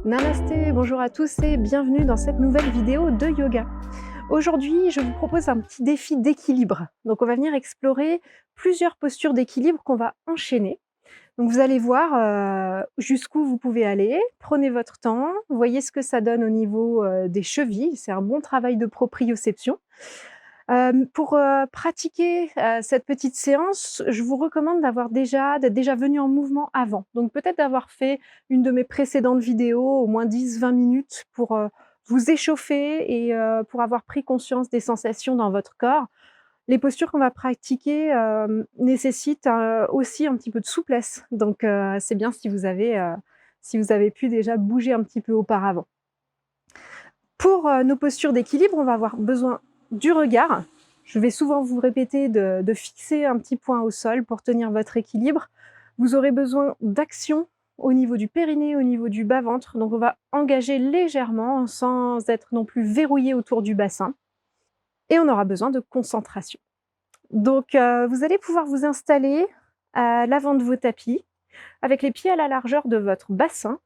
Namasté, bonjour à tous et bienvenue dans cette nouvelle vidéo de yoga. Aujourd'hui, je vous propose un petit défi d'équilibre. Donc on va venir explorer plusieurs postures d'équilibre qu'on va enchaîner. Donc vous allez voir jusqu'où vous pouvez aller. Prenez votre temps, voyez ce que ça donne au niveau des chevilles. C'est un bon travail de proprioception. Pour pratiquer cette petite séance, je vous recommande d'être déjà venu en mouvement avant. Donc peut-être d'avoir fait une de mes précédentes vidéos, au moins 10-20 minutes pour vous échauffer et pour avoir pris conscience des sensations dans votre corps. Les postures qu'on va pratiquer nécessitent aussi un petit peu de souplesse. Donc c'est bien si vous avez pu déjà bouger un petit peu auparavant. Pour nos postures d'équilibre, on va avoir besoin du regard. Je vais souvent vous répéter de fixer un petit point au sol pour tenir votre équilibre. Vous aurez besoin d'action au niveau du périnée, au niveau du bas-ventre. Donc on va engager légèrement sans être non plus verrouillé autour du bassin. Et on aura besoin de concentration. Donc vous allez pouvoir vous installer à l'avant de vos tapis avec les pieds à la largeur de votre bassin.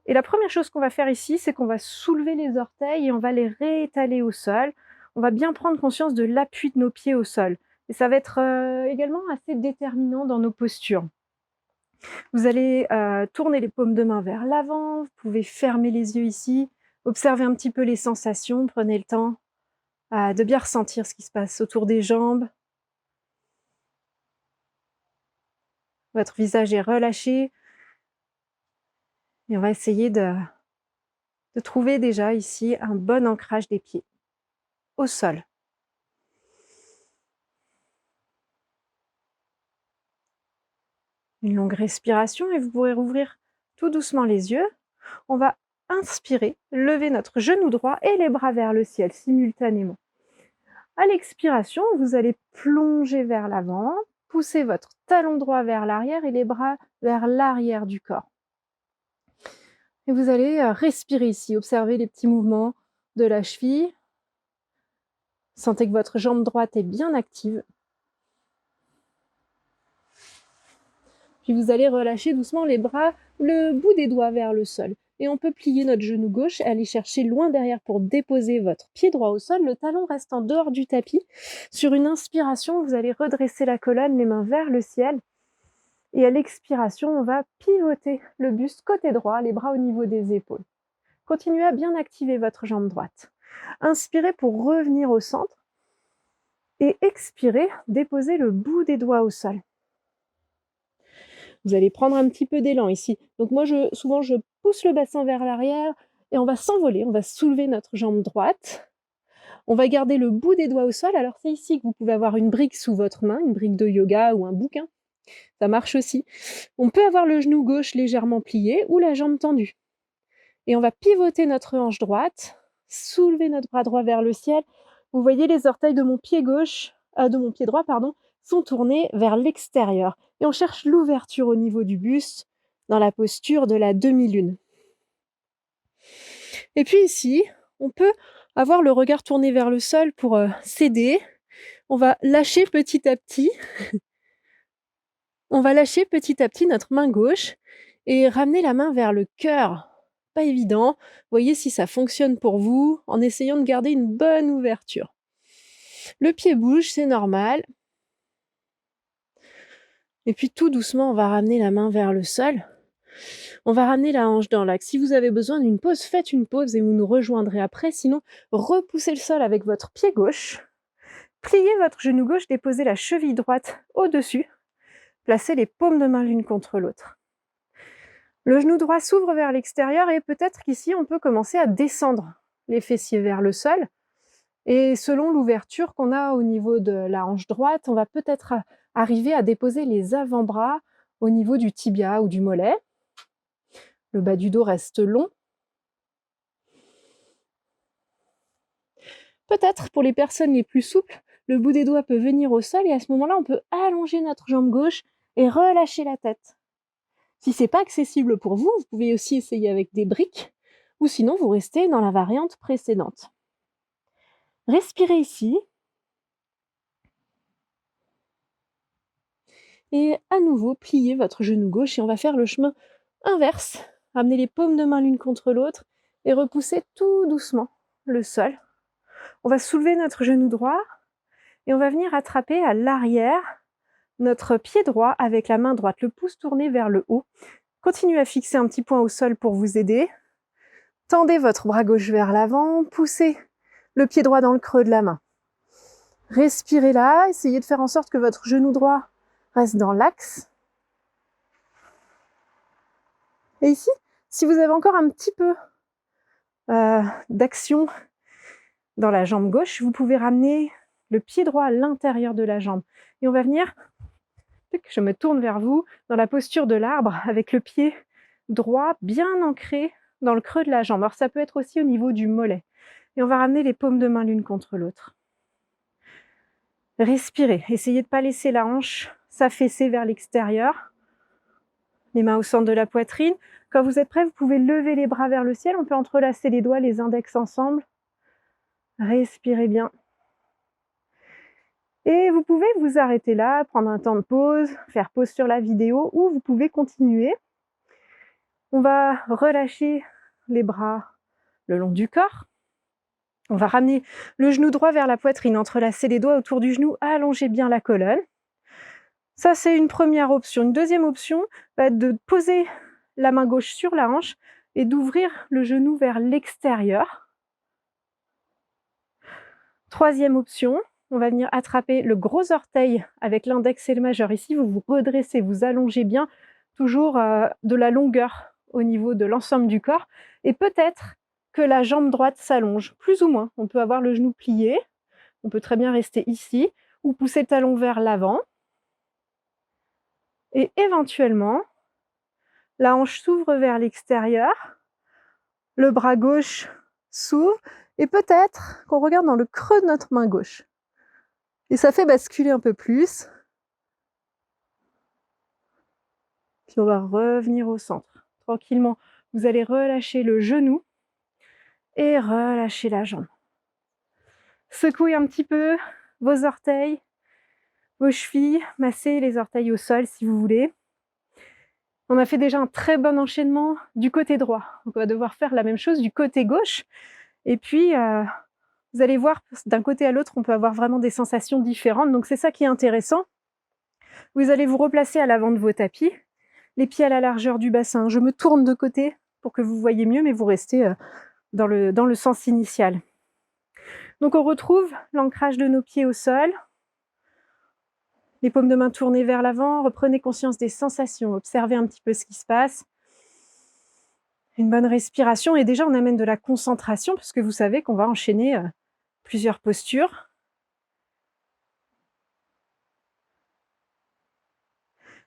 Et la première chose qu'on va faire ici, c'est qu'on va soulever les orteils et on va les réétaler au sol. On va bien prendre conscience de l'appui de nos pieds au sol. Et ça va être également assez déterminant dans nos postures. Vous allez tourner les paumes de main vers l'avant, vous pouvez fermer les yeux ici, observer un petit peu les sensations, prenez le temps de bien ressentir ce qui se passe autour des jambes. Votre visage est relâché et on va essayer de trouver déjà ici un bon ancrage des pieds au sol. Une longue respiration et vous pourrez rouvrir tout doucement les yeux. On va inspirer, lever notre genou droit et les bras vers le ciel simultanément. À l'expiration, vous allez plonger vers l'avant, pousser votre talon droit vers l'arrière et les bras vers l'arrière du corps. Et vous allez respirer ici, observer les petits mouvements de la cheville. Sentez que votre jambe droite est bien active. Puis vous allez relâcher doucement les bras, le bout des doigts vers le sol. Et on peut plier notre genou gauche, aller chercher loin derrière pour déposer votre pied droit au sol. Le talon reste en dehors du tapis. Sur une inspiration, vous allez redresser la colonne, les mains vers le ciel. Et à l'expiration, on va pivoter le buste côté droit, les bras au niveau des épaules. Continuez à bien activer votre jambe droite. Inspirez pour revenir au centre. Et expirez, déposez le bout des doigts au sol. Vous allez prendre un petit peu d'élan ici. Donc moi, souvent, je pousse le bassin vers l'arrière et on va s'envoler. On va soulever notre jambe droite. On va garder le bout des doigts au sol. Alors c'est ici que vous pouvez avoir une brique sous votre main, une brique de yoga ou un bouquin. Ça marche aussi. On peut avoir le genou gauche légèrement plié ou la jambe tendue. Et on va pivoter notre hanche droite, soulever notre bras droit vers le ciel. Vous voyez les orteils de mon pied droit, sont tournés vers l'extérieur. Et on cherche l'ouverture au niveau du buste dans la posture de la demi-lune. Et puis ici, on peut avoir le regard tourné vers le sol pour s'aider. On va lâcher petit à petit. On va lâcher petit à petit notre main gauche et ramener la main vers le cœur. Pas évident. Voyez si ça fonctionne pour vous en essayant de garder une bonne ouverture. Le pied bouge, c'est normal. Et puis tout doucement, on va ramener la main vers le sol. On va ramener la hanche dans l'axe. Si vous avez besoin d'une pause, faites une pause et vous nous rejoindrez après. Sinon, repoussez le sol avec votre pied gauche. Pliez votre genou gauche, déposez la cheville droite au-dessus. Placez les paumes de main l'une contre l'autre. Le genou droit s'ouvre vers l'extérieur et peut-être qu'ici, on peut commencer à descendre les fessiers vers le sol. Et selon l'ouverture qu'on a au niveau de la hanche droite, on va peut-être arriver à déposer les avant-bras au niveau du tibia ou du mollet. Le bas du dos reste long. Peut-être pour les personnes les plus souples, le bout des doigts peut venir au sol et à ce moment-là, on peut allonger notre jambe gauche et relâcher la tête. Si c'est pas accessible pour vous, vous pouvez aussi essayer avec des briques ou sinon vous restez dans la variante précédente. Respirez ici. Et à nouveau, pliez votre genou gauche et on va faire le chemin inverse Ramenez les paumes de main l'une contre l'autre et repoussez tout doucement le sol. On va soulever notre genou droit et on va venir attraper à l'arrière notre pied droit avec la main droite, le pouce tourné vers le haut. Continuez à fixer un petit point au sol pour vous aider. Tendez votre bras gauche vers l'avant, poussez le pied droit dans le creux de la main. Respirez là, essayez de faire en sorte que votre genou droit reste dans l'axe. Et ici, si vous avez encore un petit peu d'action dans la jambe gauche, vous pouvez ramener le pied droit à l'intérieur de la jambe. Et on va venir, je me tourne vers vous, dans la posture de l'arbre, avec le pied droit bien ancré dans le creux de la jambe. Alors ça peut être aussi au niveau du mollet. Et on va ramener les paumes de main l'une contre l'autre. Respirez, essayez de ne pas laisser la hanche s'affaisser vers l'extérieur. Les mains au centre de la poitrine. Quand vous êtes prêts, vous pouvez lever les bras vers le ciel. On peut entrelacer les doigts, les index ensemble. Respirez bien. Et vous pouvez vous arrêter là, prendre un temps de pause, faire pause sur la vidéo, ou vous pouvez continuer. On va relâcher les bras le long du corps. On va ramener le genou droit vers la poitrine, entrelacer les doigts autour du genou, allonger bien la colonne. Ça, c'est une première option. Une deuxième option va être de poser la main gauche sur la hanche et d'ouvrir le genou vers l'extérieur. Troisième option, on va venir attraper le gros orteil avec l'index et le majeur. Ici, vous vous redressez, vous allongez bien, toujours de la longueur au niveau de l'ensemble du corps. Et peut-être que la jambe droite s'allonge, plus ou moins. On peut avoir le genou plié, on peut très bien rester ici, ou pousser le talon vers l'avant. Et éventuellement, la hanche s'ouvre vers l'extérieur, le bras gauche s'ouvre, et peut-être qu'on regarde dans le creux de notre main gauche. Et ça fait basculer un peu plus. Puis on va revenir au centre. Tranquillement, vous allez relâcher le genou et relâcher la jambe. Secouez un petit peu vos orteils, vos chevilles, massez les orteils au sol si vous voulez. On a fait déjà un très bon enchaînement du côté droit. Donc on va devoir faire la même chose du côté gauche. Et puis, vous allez voir, d'un côté à l'autre, on peut avoir vraiment des sensations différentes. Donc c'est ça qui est intéressant. Vous allez vous replacer à l'avant de vos tapis, les pieds à la largeur du bassin. Je me tourne de côté pour que vous voyez mieux, mais vous restez dans le sens initial. Donc on retrouve l'ancrage de nos pieds au sol. Les paumes de main tournées vers l'avant, reprenez conscience des sensations, observez un petit peu ce qui se passe. Une bonne respiration et déjà on amène de la concentration parce que vous savez qu'on va enchaîner plusieurs postures.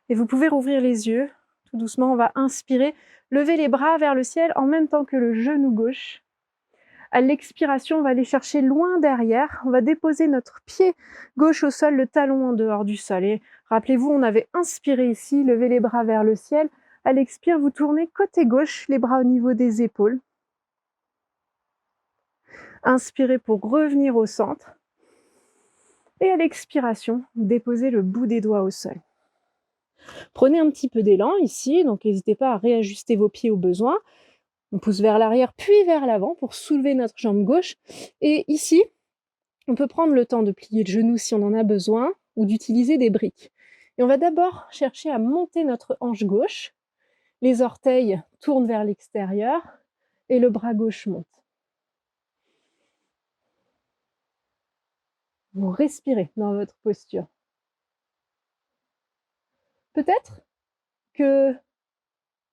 Et vous pouvez rouvrir les yeux, tout doucement on va inspirer, lever les bras vers le ciel en même temps que le genou gauche. À l'expiration, on va aller chercher loin derrière, on va déposer notre pied gauche au sol, le talon en dehors du sol. Et rappelez-vous, on avait inspiré ici, lever les bras vers le ciel. À l'expire, vous tournez côté gauche, les bras au niveau des épaules. Inspirez pour revenir au centre. Et à l'expiration, déposez le bout des doigts au sol. Prenez un petit peu d'élan ici, donc n'hésitez pas à réajuster vos pieds au besoin. On pousse vers l'arrière puis vers l'avant pour soulever notre jambe gauche. Et ici, on peut prendre le temps de plier le genou si on en a besoin ou d'utiliser des briques. Et on va d'abord chercher à monter notre hanche gauche. Les orteils tournent vers l'extérieur et le bras gauche monte. Vous respirez dans votre posture. Peut-être que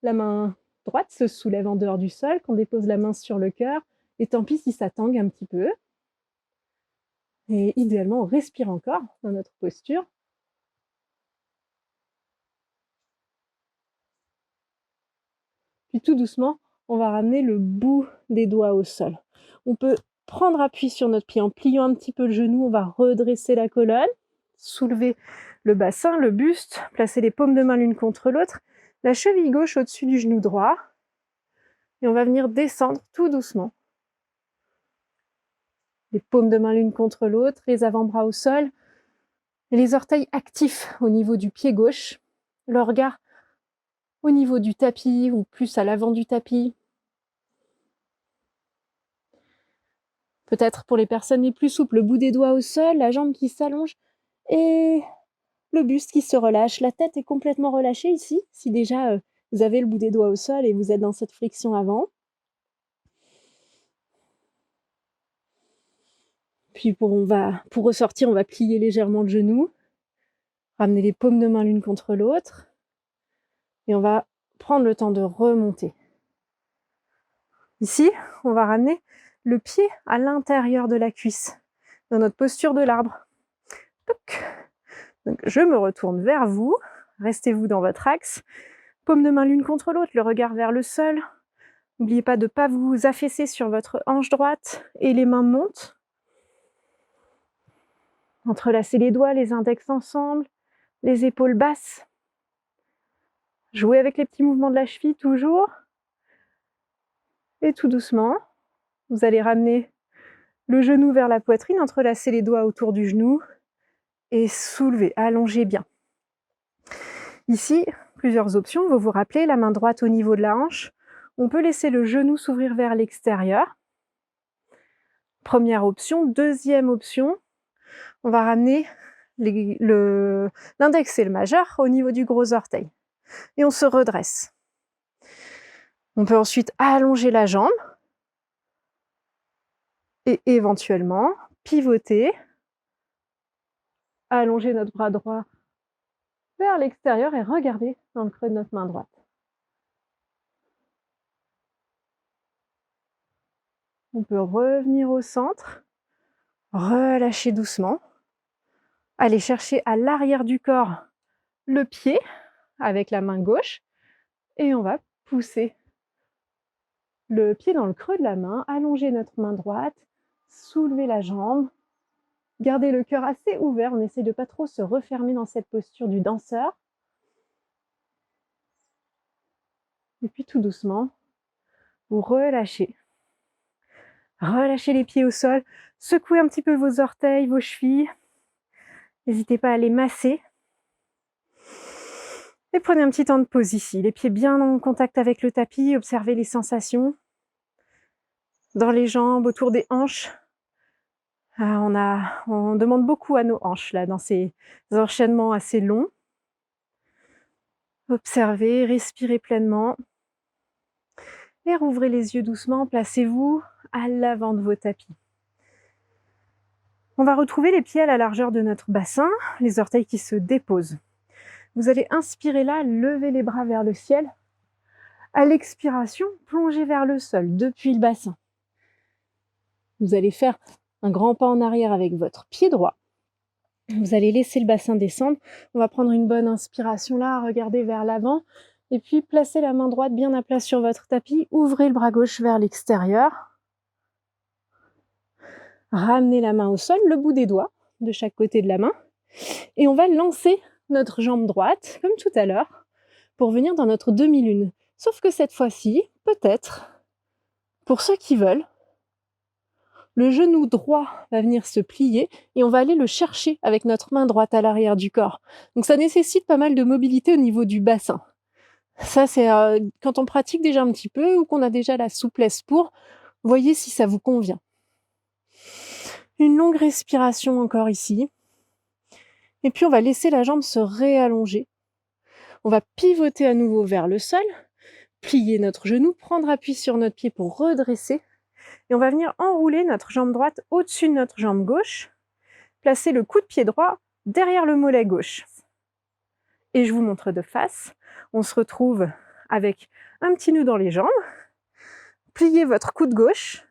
la main droite se soulève en dehors du sol, qu'on dépose la main sur le cœur, et tant pis si ça tangue un petit peu. Et idéalement, on respire encore dans notre posture. Puis tout doucement, on va ramener le bout des doigts au sol. On peut prendre appui sur notre pied en pliant un petit peu le genou, on va redresser la colonne, soulever le bassin, le buste, placer les paumes de main l'une contre l'autre, la cheville gauche au-dessus du genou droit, et on va venir descendre tout doucement. Les paumes de main l'une contre l'autre, les avant-bras au sol, et les orteils actifs au niveau du pied gauche, le regard au niveau du tapis ou plus à l'avant du tapis. Peut-être pour les personnes les plus souples, le bout des doigts au sol, la jambe qui s'allonge et le buste qui se relâche. La tête est complètement relâchée ici, si déjà vous avez le bout des doigts au sol et vous êtes dans cette flexion avant. Puis pour ressortir, on va plier légèrement le genou, ramener les paumes de main l'une contre l'autre et on va prendre le temps de remonter. Ici, on va ramener le pied à l'intérieur de la cuisse, dans notre posture de l'arbre. Donc, je me retourne vers vous, restez-vous dans votre axe, paumes de main l'une contre l'autre, le regard vers le sol. N'oubliez pas de ne pas vous affaisser sur votre hanche droite et les mains montent. Entrelacez les doigts, les index ensemble, les épaules basses. Jouez avec les petits mouvements de la cheville toujours. Et tout doucement, vous allez ramener le genou vers la poitrine, entrelacez les doigts autour du genou et soulevez, allongez bien. Ici, plusieurs options. Vous vous rappelez, la main droite au niveau de la hanche. On peut laisser le genou s'ouvrir vers l'extérieur. Première option. Deuxième option, on va ramener l'index et le majeur au niveau du gros orteil. Et on se redresse. On peut ensuite allonger la jambe et éventuellement pivoter, allonger notre bras droit vers l'extérieur et regarder dans le creux de notre main droite. On peut revenir au centre, relâcher doucement, aller chercher à l'arrière du corps le pied avec la main gauche et on va pousser le pied dans le creux de la main, allonger notre main droite, soulever la jambe, garder le cœur assez ouvert, on essaie de pas trop se refermer dans cette posture du danseur. Et puis tout doucement, vous relâchez. Relâchez les pieds au sol, secouez un petit peu vos orteils, vos chevilles. N'hésitez pas à les masser. Et prenez un petit temps de pause ici, les pieds bien en contact avec le tapis, observez les sensations dans les jambes, autour des hanches. On demande beaucoup à nos hanches là, dans ces enchaînements assez longs. Observez, respirez pleinement. Et rouvrez les yeux doucement, placez-vous à l'avant de vos tapis. On va retrouver les pieds à la largeur de notre bassin, les orteils qui se déposent. Vous allez inspirer là, lever les bras vers le ciel. À l'expiration, plongez vers le sol depuis le bassin. Vous allez faire un grand pas en arrière avec votre pied droit. Vous allez laisser le bassin descendre. On va prendre une bonne inspiration là, regarder vers l'avant. Et puis placez la main droite bien à plat sur votre tapis. Ouvrez le bras gauche vers l'extérieur. Ramenez la main au sol, le bout des doigts de chaque côté de la main. Et on va lancer notre jambe droite, comme tout à l'heure, pour venir dans notre demi-lune. Sauf que cette fois-ci, peut-être, pour ceux qui veulent, le genou droit va venir se plier et on va aller le chercher avec notre main droite à l'arrière du corps. Donc ça nécessite pas mal de mobilité au niveau du bassin. Ça, c'est quand on pratique déjà un petit peu ou qu'on a déjà la souplesse pour, voyez si ça vous convient. Une longue respiration encore ici. Et puis on va laisser la jambe se réallonger. On va pivoter à nouveau vers le sol, plier notre genou, prendre appui sur notre pied pour redresser. Et on va venir enrouler notre jambe droite au-dessus de notre jambe gauche, placer le coup de pied droit derrière le mollet gauche. Et je vous montre de face. On se retrouve avec un petit nœud dans les jambes. Pliez votre coude gauche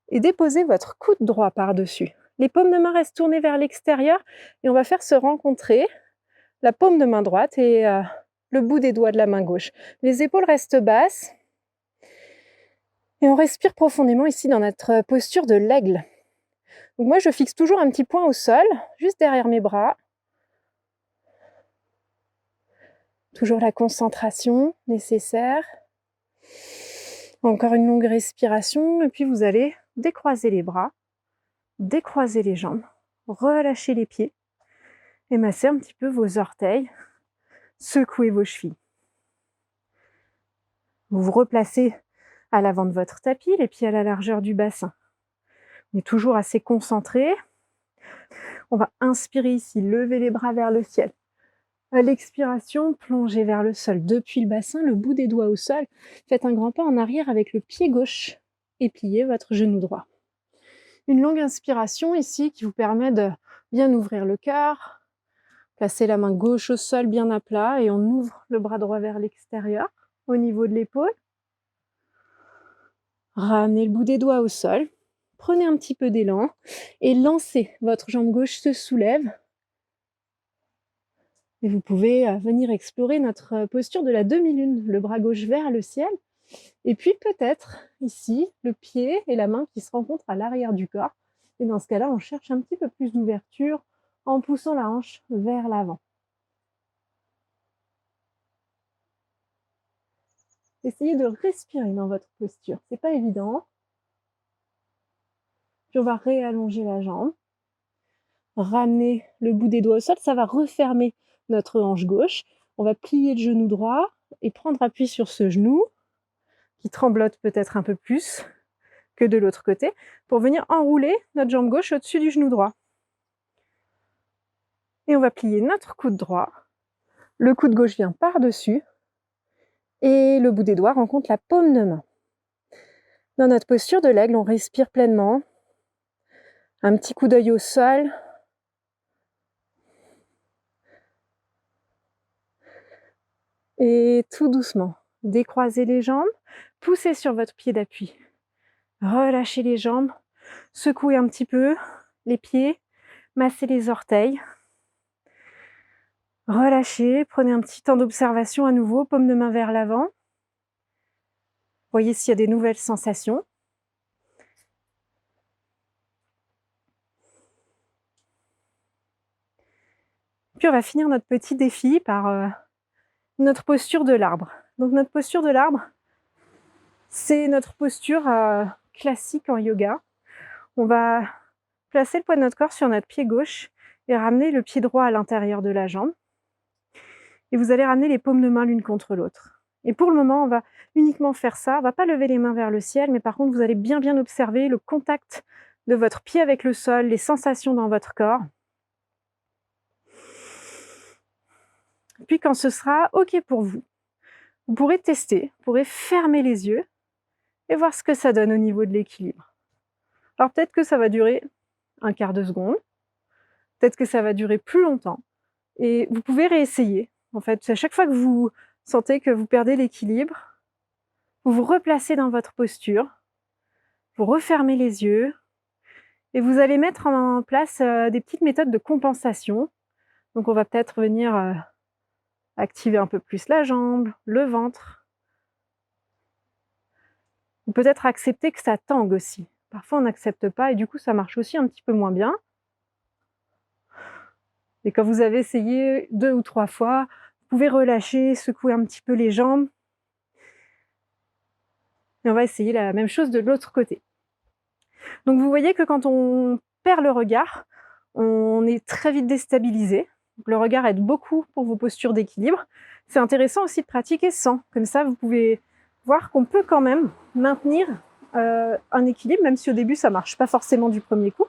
et déposez votre coude droit par-dessus. Les paumes de main restent tournées vers l'extérieur et on va faire se rencontrer la paume de main droite et le bout des doigts de la main gauche. Les épaules restent basses. Et on respire profondément ici dans notre posture de l'aigle. Donc moi, je fixe toujours un petit point au sol, juste derrière mes bras. Toujours la concentration nécessaire. Encore une longue respiration. Et puis vous allez décroiser les bras, décroiser les jambes, relâcher les pieds et masser un petit peu vos orteils, secouer vos chevilles. Vous vous replacez à l'avant de votre tapis, les pieds à la largeur du bassin. On est toujours assez concentré. On va inspirer ici, lever les bras vers le ciel. À l'expiration, plongez vers le sol depuis le bassin, le bout des doigts au sol. Faites un grand pas en arrière avec le pied gauche et pliez votre genou droit. Une longue inspiration ici qui vous permet de bien ouvrir le cœur. Placez la main gauche au sol bien à plat et on ouvre le bras droit vers l'extérieur au niveau de l'épaule. Ramenez le bout des doigts au sol. Prenez un petit peu d'élan et lancez. Votre jambe gauche se soulève. Et vous pouvez venir explorer notre posture de la demi-lune, le bras gauche vers le ciel. Et puis peut-être ici, le pied et la main qui se rencontrent à l'arrière du corps. Et dans ce cas-là, on cherche un petit peu plus d'ouverture en poussant la hanche vers l'avant. Essayez de respirer dans votre posture. C'est pas évident. Puis on va réallonger la jambe. Ramener le bout des doigts au sol, ça va refermer notre hanche gauche. On va plier le genou droit et prendre appui sur ce genou qui tremblote peut-être un peu plus que de l'autre côté pour venir enrouler notre jambe gauche au-dessus du genou droit. Et on va plier notre coude droit. Le coude gauche vient par-dessus et le bout des doigts rencontre la paume de main. Dans notre posture de l'aigle, on respire pleinement. Un petit coup d'œil au sol. Et tout doucement, décroisez les jambes, poussez sur votre pied d'appui. Relâchez les jambes, secouez un petit peu les pieds, massez les orteils. Relâchez, prenez un petit temps d'observation à nouveau, paume de main vers l'avant. Voyez s'il y a des nouvelles sensations. Puis on va finir notre petit défi par notre posture de l'arbre. Donc notre posture de l'arbre, c'est notre posture classique en yoga. On va placer le poids de notre corps sur notre pied gauche et ramener le pied droit à l'intérieur de la jambe. Et vous allez ramener les paumes de main l'une contre l'autre. Et pour le moment, on va uniquement faire ça. On ne va pas lever les mains vers le ciel, mais par contre, vous allez bien observer le contact de votre pied avec le sol, les sensations dans votre corps. Puis quand ce sera OK pour vous, vous pourrez tester, vous pourrez fermer les yeux et voir ce que ça donne au niveau de l'équilibre. Alors peut-être que ça va durer un quart de seconde, peut-être que ça va durer plus longtemps. Et vous pouvez réessayer. En fait, à chaque fois que vous sentez que vous perdez l'équilibre, vous vous replacez dans votre posture, vous refermez les yeux et vous allez mettre en place des petites méthodes de compensation. Donc on va peut-être venir activer un peu plus la jambe, le ventre. Ou peut-être accepter que ça tangue aussi. Parfois on n'accepte pas et du coup ça marche aussi un petit peu moins bien. Et quand vous avez essayé 2 ou 3 fois, vous pouvez relâcher, secouer un petit peu les jambes. Et on va essayer la même chose de l'autre côté. Donc vous voyez que quand on perd le regard, on est très vite déstabilisé. Donc le regard aide beaucoup pour vos postures d'équilibre. C'est intéressant aussi de pratiquer sans. Comme ça, vous pouvez voir qu'on peut quand même maintenir un équilibre, même si au début ça ne marche pas forcément du premier coup.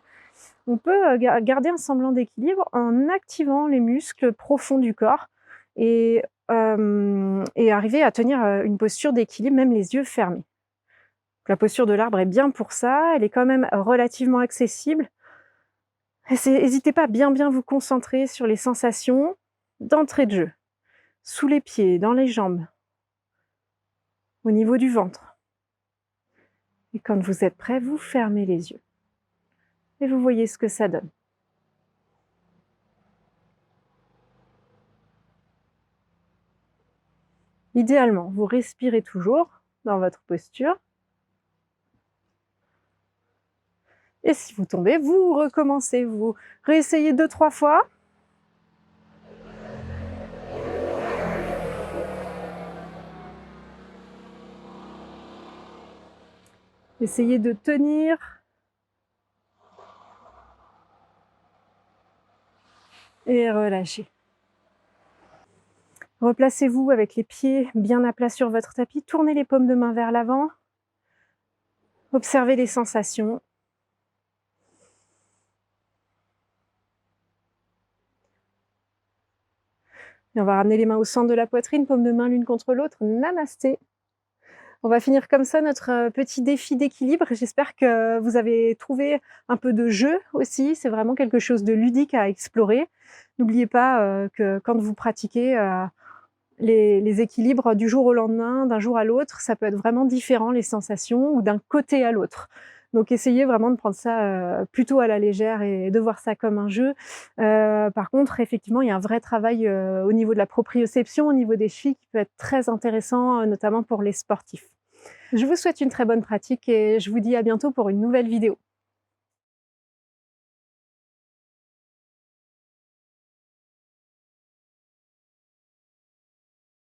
On peut garder un semblant d'équilibre en activant les muscles profonds du corps et arriver à tenir une posture d'équilibre, même les yeux fermés. La posture de l'arbre est bien pour ça, elle est quand même relativement accessible. N'hésitez pas à bien vous concentrer sur les sensations d'entrée de jeu, sous les pieds, dans les jambes, au niveau du ventre. Et quand vous êtes prêt, vous fermez les yeux. Et vous voyez ce que ça donne. Idéalement, vous respirez toujours dans votre posture. Et si vous tombez, vous recommencez, vous réessayez 2-3 fois. Essayez de tenir. Et relâchez. Replacez-vous avec les pieds bien à plat sur votre tapis. Tournez les paumes de main vers l'avant. Observez les sensations. Et on va ramener les mains au centre de la poitrine, paumes de main l'une contre l'autre. Namasté. On va finir comme ça notre petit défi d'équilibre. J'espère que vous avez trouvé un peu de jeu aussi. C'est vraiment quelque chose de ludique à explorer. N'oubliez pas que quand vous pratiquez les équilibres du jour au lendemain, d'un jour à l'autre, ça peut être vraiment différent les sensations ou d'un côté à l'autre. Donc essayez vraiment de prendre ça plutôt à la légère et de voir ça comme un jeu. Par contre, effectivement, il y a un vrai travail au niveau de la proprioception, au niveau des chevilles qui peut être très intéressant, notamment pour les sportifs. Je vous souhaite une très bonne pratique et je vous dis à bientôt pour une nouvelle vidéo.